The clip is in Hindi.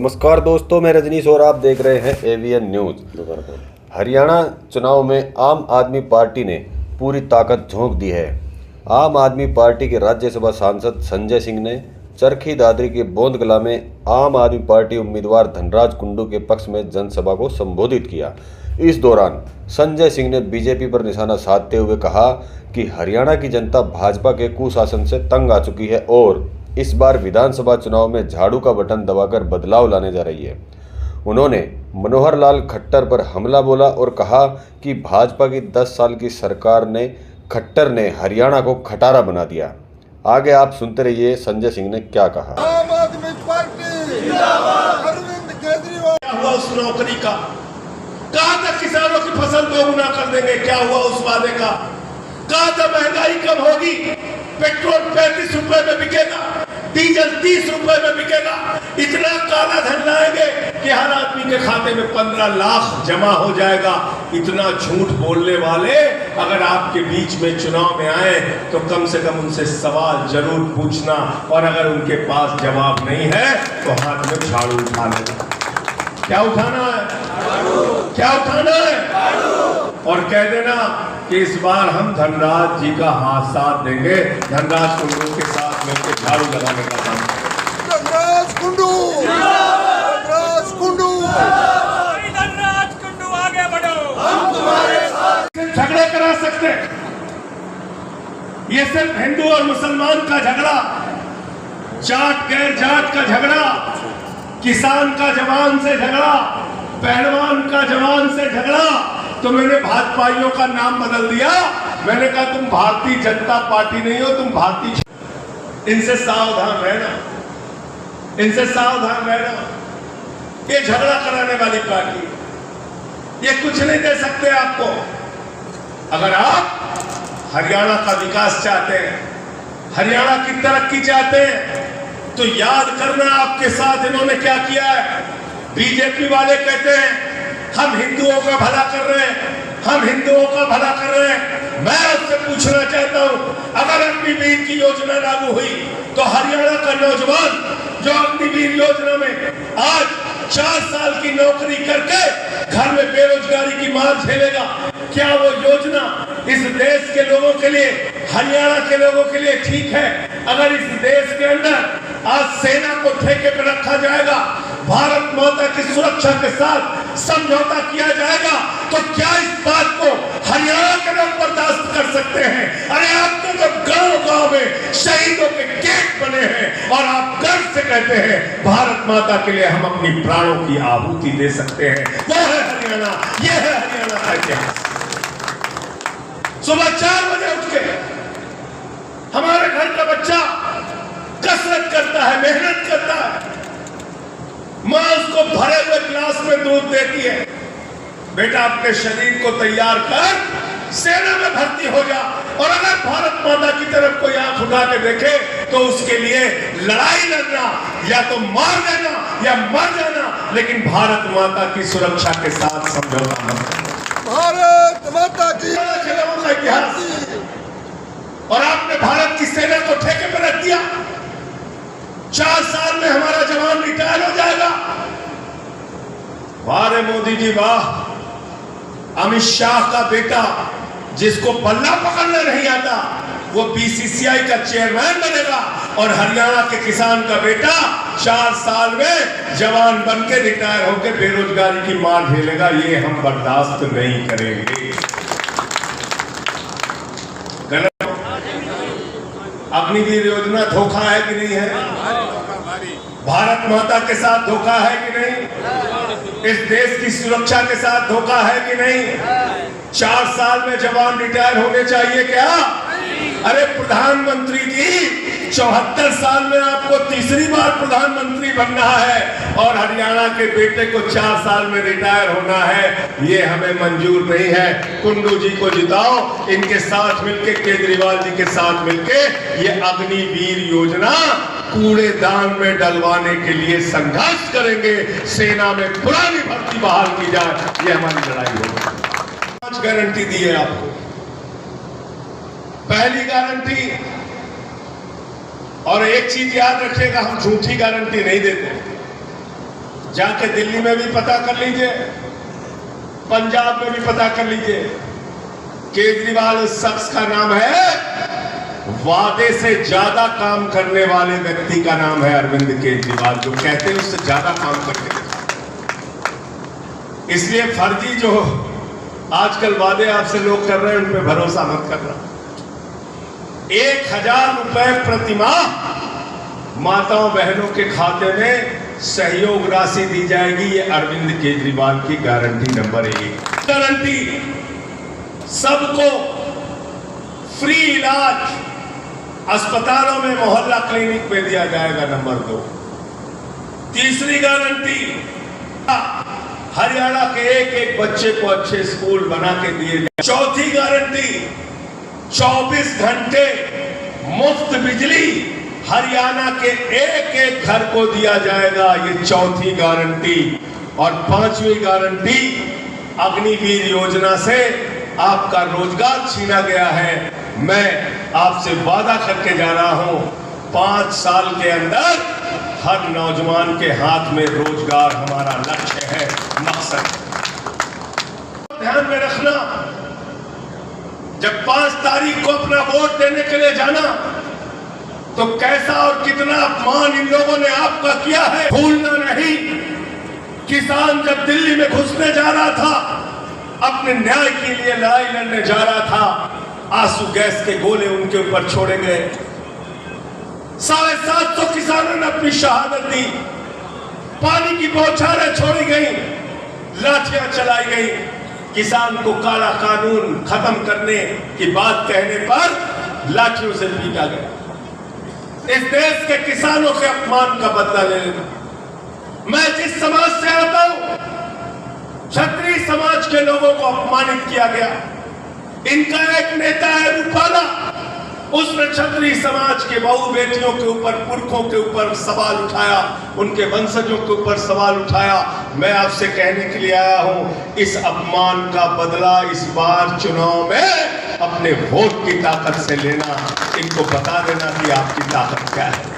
नमस्कार दोस्तों, मैं रजनीश और आप देख रहे हैं एवीएन न्यूज़। हरियाणा चुनाव में आम आदमी पार्टी ने पूरी ताकत झोंक दी है। आम आदमी पार्टी के राज्यसभा सांसद संजय सिंह ने चरखी दादरी के बोंदगला में आम आदमी पार्टी उम्मीदवार धनराज कुंडू के पक्ष में जनसभा को संबोधित किया। इस दौरान संजय सिंह ने बीजेपी पर निशाना साधते हुए कहा कि हरियाणा की जनता भाजपा के कुशासन से तंग आ चुकी है और इस बार विधानसभा चुनाव में झाड़ू का बटन दबाकर बदलाव लाने जा रही है। उन्होंने मनोहर लाल खट्टर पर हमला बोला और कहा कि भाजपा की 10 साल की सरकार ने खट्टर ने हरियाणा को खटारा बना दिया। आगे आप सुनते रहिए संजय सिंह ने क्या कहा। आम आदमी पार्टी जिंदाबाद। अरविंद केजरीवाल क्या हुआ उस नौकरी का? कहा था किसानों की फसल दोगुना कर देंगे, क्या हुआ उस वादे का? कहा था महंगाई कम होगी, पेट्रोल 35 रुपए में बिकेगा, डीजल 30 रुपए में बिकेगा, इतना काला धन लाएंगे कि हर आदमी के खाते में 15 लाख जमा हो जाएगा। इतना झूठ बोलने वाले अगर आपके बीच में चुनाव में आए तो कम से कम उनसे सवाल जरूर पूछना, और अगर उनके पास जवाब नहीं है तो हाथ में झाड़ू उठा लेना। क्या उठाना है? क्या उठाना है? और कह देना कि इस बार हम धनराज जी का हाथ साथ देंगे, धनराज कुंडू के साथ मिलकर झाड़ू लगाने का काम। धनराज कुंडू, धनराज कुंडू, धनराज कुंडू आगे बढ़ो, हम तुम्हारे साथ। झगड़े करा सकते हैं। ये सिर्फ हिंदू और मुसलमान का झगड़ा, जाट गैर जाट का झगड़ा, किसान का जवान से झगड़ा, पहलवान का जवान से झगड़ा, तो मैंने भाजपाइयों का नाम बदल दिया। मैंने कहा तुम भारतीय जनता पार्टी नहीं हो, तुम भारतीय। इनसे सावधान रहना, इनसे सावधान रहना। ये झगड़ा कराने वाली पार्टी, ये कुछ नहीं दे सकते आपको। अगर आप हरियाणा का विकास चाहते हैं, हरियाणा की तरक्की चाहते हैं, तो याद करना आपके साथ इन्होंने क्या किया है। बीजेपी वाले कहते हैं हम हिंदुओं का भला कर रहे हैं, हम हिंदुओं का भला कर रहे हैं। मैं आपसे पूछना चाहता हूं, अगर अग्निवीर की योजना लागू हुई तो हरियाणा का नौजवान जो अग्निवीर योजना में आज 4 साल की नौकरी करके घर में बेरोजगारी की मार झेलेगा, क्या वो योजना इस देश के लोगों के लिए, हरियाणा के लोगों के लिए ठीक है? अगर इस देश के अंदर आज सेना को ठेके पर रखा जाएगा, भारत माता की सुरक्षा के साथ समझौता किया जाएगा, तो क्या इस बात को हरियाणा के लोग बर्दाश्त कर सकते हैं? अरे आपके तो गांव-गांव में शहीदों के गेट बने हैं और आप गर्व से कहते हैं भारत माता के लिए हम अपनी प्राणों की आहुति दे सकते हैं। वो है हरियाणा, ये है हरियाणा का इतिहास। सुबह 4 बजे उठ के हमारे घर का बच्चा कसरत करता है, मेहनत करता है, मां उसको भरे हुए गिलास में दूध देती है, बेटा अपने शरीर को तैयार कर सेना में भर्ती हो जा। और अगर भारत माता की तरफ कोई आंख उठा के देखे तो उसके लिए लड़ाई लड़ना, या तो मार देना या मर जाना, लेकिन भारत माता की सुरक्षा के साथ समझौता मत। भारत माता की खिलाफत का इतिहास, और आपने भारत की सेना को ठेके पर रख दिया। 4 साल में हमारा जवान रिटायर हो जाएगा। वाह रे मोदी जी वाह। अमित शाह का बेटा जिसको बल्ला पकड़ना नहीं आता, वो बीसीसीआई का चेयरमैन बनेगा, और हरियाणा के किसान का बेटा 4 साल में जवान बन के रिटायर होकर बेरोजगारी की मार झेलेगा। ये हम बर्दाश्त नहीं करेंगे। अग्निवीर योजना धोखा है कि नहीं है? भारत माता के साथ धोखा है कि नहीं? इस देश की सुरक्षा के साथ धोखा है कि नहीं? 4 साल में जवान रिटायर होने चाहिए क्या? अरे प्रधानमंत्री जी, 74 साल में आपको तीसरी बार प्रधानमंत्री बनना है और हरियाणा के बेटे को 4 साल में रिटायर होना है। ये हमें मंजूर नहीं है। कुंडू जी को जिताओ, इनके साथ मिलके, केजरीवाल जी के साथ मिलके ये अग्निवीर योजना कूड़ेदान में डलवाने के लिए संघर्ष करेंगे। सेना में पुरानी भर्ती बहाल की जाए, ये हमारी लड़ाई होगी। 5 गारंटी दी है आपको। पहली गारंटी, और एक चीज याद रखिएगा, हम झूठी गारंटी नहीं देते। जाके दिल्ली में भी पता कर लीजिए, पंजाब में भी पता कर लीजिए। केजरीवाल उस शख्स का नाम है, वादे से ज्यादा काम करने वाले व्यक्ति का नाम है अरविंद केजरीवाल, जो कहते हैं उससे ज्यादा काम करके दिखाते। इसलिए फर्जी जो आजकल वादे आपसे लोग कर रहे हैं, उन पे भरोसा मत करना। 1000 रुपए प्रति माह माताओं बहनों के खाते में सहयोग राशि दी जाएगी। ये अरविंद केजरीवाल की गारंटी नंबर 1। गारंटी सबको फ्री इलाज अस्पतालों में, मोहल्ला क्लिनिक में दिया जाएगा। नंबर 2। तीसरी गारंटी, हरियाणा के एक बच्चे को अच्छे स्कूल बना के दिए जाए। चौथी गारंटी, 24 घंटे मुफ्त बिजली हरियाणा के एक घर को दिया जाएगा। ये चौथी गारंटी। और 5वीं गारंटी, अग्निवीर योजना से आपका रोजगार छीना गया है। मैं आपसे वादा करके जा रहा हूं, 5 साल के अंदर हर नौजवान के हाथ में रोजगार हमारा लक्ष्य है, मकसद। ध्यान में रखना, जब 5 तारीख को अपना वोट देने के लिए जाना, तो कैसा और कितना अपमान इन लोगों ने आपका किया है भूलना नहीं। किसान जब दिल्ली में घुसने जा रहा था, अपने न्याय के लिए लड़ाई लड़ने जा रहा था, आंसू गैस के गोले उनके ऊपर छोड़े गए। 750 किसानों ने अपनी शहादत दी, पानी की बौछारें छोड़ी गई, लाठियां चलाई गई। किसान को काला कानून खत्म करने की बात कहने पर लाठियों से पीटा गया। इस देश के किसानों के अपमान का बदला ले लेना। मैं जिस समाज से आता हूं, क्षत्रिय समाज के लोगों को अपमानित किया गया। इनका एक नेता है रूपाला, उसने क्षत्रिय समाज के बहू बेटियों के ऊपर, पुरखों के ऊपर सवाल उठाया, उनके वंशजों के ऊपर सवाल उठाया। मैं आपसे कहने के लिए आया हूं, इस अपमान का बदला इस बार चुनाव में अपने वोट की ताकत से लेना। इनको बता देना कि आपकी ताकत क्या है।